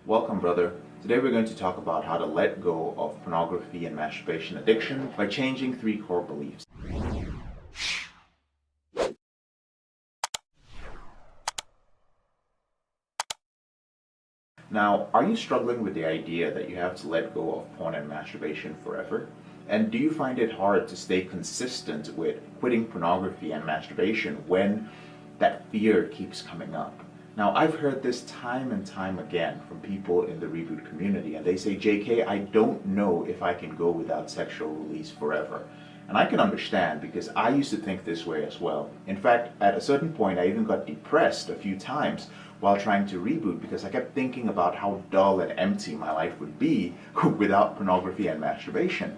Welcome, brother. Today we're going to talk about how to let go of pornography and masturbation addiction by changing 3 core beliefs. Now, are you struggling with the idea that you have to let go of porn and masturbation forever? And do you find it hard to stay consistent with quitting pornography and masturbation when that fear keeps coming up? Now, I've heard this time and time again from people in the reboot community, and they say, JK, I don't know if I can go without sexual release forever. And I can understand because I used to think this way as well. In fact, at a certain point, I even got depressed a few times while trying to reboot because I kept thinking about how dull and empty my life would be without pornography and masturbation.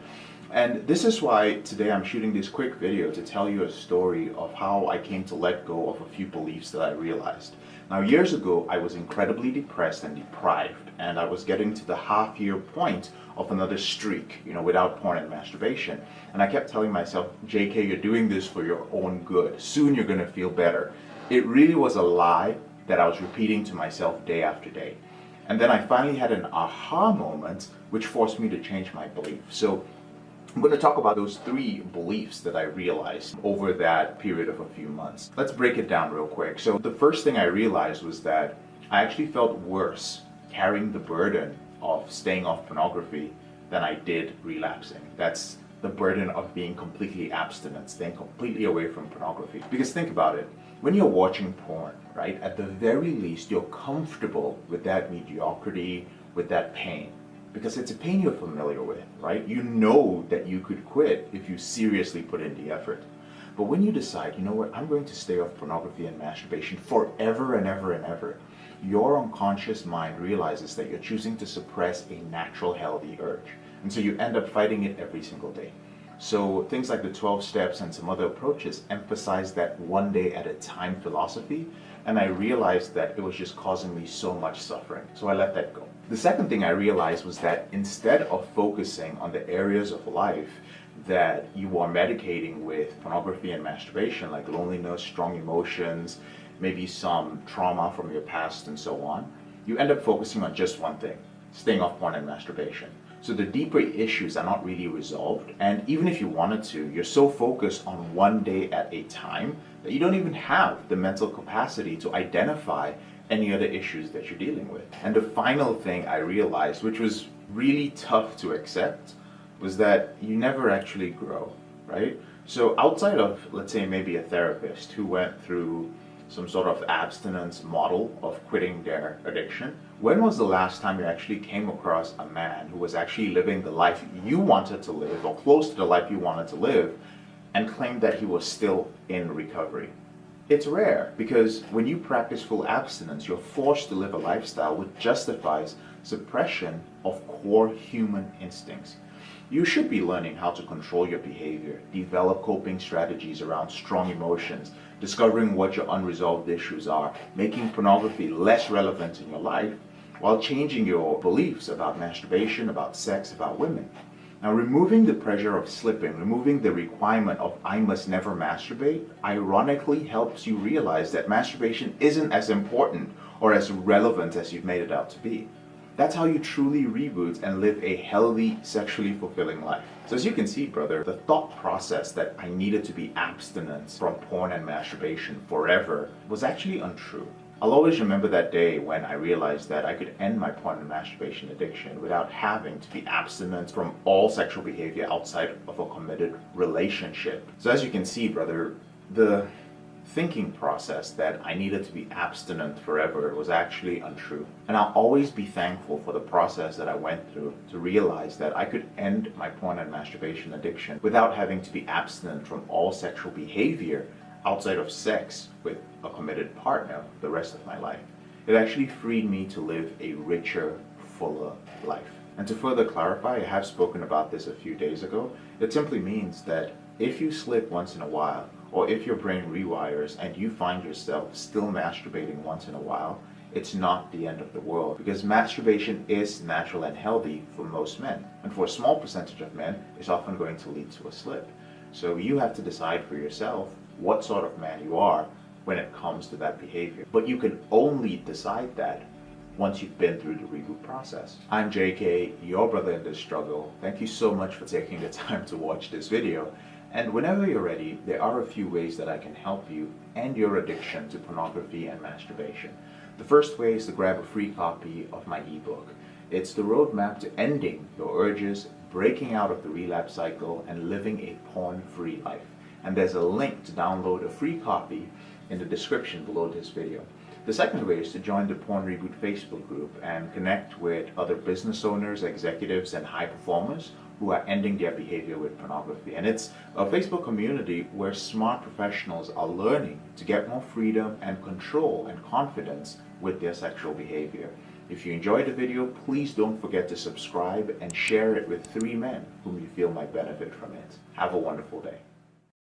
And this is why today I'm shooting this quick video to tell you a story of how I came to let go of a few beliefs that I realized. Now, years ago, I was incredibly depressed and deprived, and I was getting to the half-year point of another streak, without porn and masturbation. And I kept telling myself, JK, you're doing this for your own good. Soon you're going to feel better. It really was a lie that I was repeating to myself day after day. And then I finally had an aha moment, which forced me to change my belief. So I'm going to talk about those 3 beliefs that I realized over that period of a few months. Let's break it down real quick. So the first thing I realized was that I actually felt worse carrying the burden of staying off pornography than I did relapsing. That's the burden of being completely abstinent, staying completely away from pornography. Because think about it, when you're watching porn, right, at the very least, you're comfortable with that mediocrity, with that pain. Because it's a pain you're familiar with, right? You know that you could quit if you seriously put in the effort. But when you decide, you know what, I'm going to stay off pornography and masturbation forever and ever and ever, your unconscious mind realizes that you're choosing to suppress a natural healthy urge. And so you end up fighting it every single day. So things like the 12 steps and some other approaches emphasize that one day at a time philosophy, and I realized that it was just causing me so much suffering. So I let that go. The second thing I realized was that instead of focusing on the areas of life that you are medicating with pornography and masturbation, like loneliness, strong emotions, maybe some trauma from your past and so on, you end up focusing on just one thing, staying off porn and masturbation. So the deeper issues are not really resolved, and even if you wanted to, you're so focused on one day at a time that you don't even have the mental capacity to identify any other issues that you're dealing with. And the final thing I realized, which was really tough to accept, was that you never actually grow, right? So outside of, let's say, maybe a therapist who went through some sort of abstinence model of quitting their addiction, when was the last time you actually came across a man who was actually living the life you wanted to live, or close to the life you wanted to live, and claimed that he was still in recovery? It's rare, because when you practice full abstinence, you're forced to live a lifestyle which justifies suppression of core human instincts. You should be learning how to control your behavior, develop coping strategies around strong emotions, discovering what your unresolved issues are, making pornography less relevant in your life, while changing your beliefs about masturbation, about sex, about women. Now, removing the pressure of slipping, removing the requirement of I must never masturbate, ironically helps you realize that masturbation isn't as important or as relevant as you've made it out to be. That's how you truly reboot and live a healthy, sexually fulfilling life. So as you can see, brother, the thought process that I needed to be abstinent from porn and masturbation forever was actually untrue. I'll always remember that day when I realized that I could end my porn and masturbation addiction without having to be abstinent from all sexual behavior outside of a committed relationship. So as you can see, brother, the thinking process that I needed to be abstinent forever was actually untrue. And I'll always be thankful for the process that I went through to realize that I could end my porn and masturbation addiction without having to be abstinent from all sexual behavior outside of sex with a committed partner the rest of my life. It actually freed me to live a richer, fuller life. And to further clarify, I have spoken about this a few days ago. It simply means that if you slip once in a while, or if your brain rewires and you find yourself still masturbating once in a while, it's not the end of the world, because masturbation is natural and healthy for most men. And for a small percentage of men, it's often going to lead to a slip. So you have to decide for yourself what sort of man you are when it comes to that behavior. But you can only decide that once you've been through the reboot process. I'm JK, your brother in this struggle. Thank you so much for taking the time to watch this video. And whenever you're ready, there are a few ways that I can help you end your addiction to pornography and masturbation. The first way is to grab a free copy of my ebook. It's the roadmap to ending your urges, breaking out of the relapse cycle, and living a porn-free life. And there's a link to download a free copy in the description below this video. The second way is to join the PornReboot Facebook group and connect with other business owners, executives, and high performers who are ending their behavior with pornography. And it's a Facebook community where smart professionals are learning to get more freedom and control and confidence with their sexual behavior. If you enjoyed the video, please don't forget to subscribe and share it with 3 men whom you feel might benefit from it. Have a wonderful day.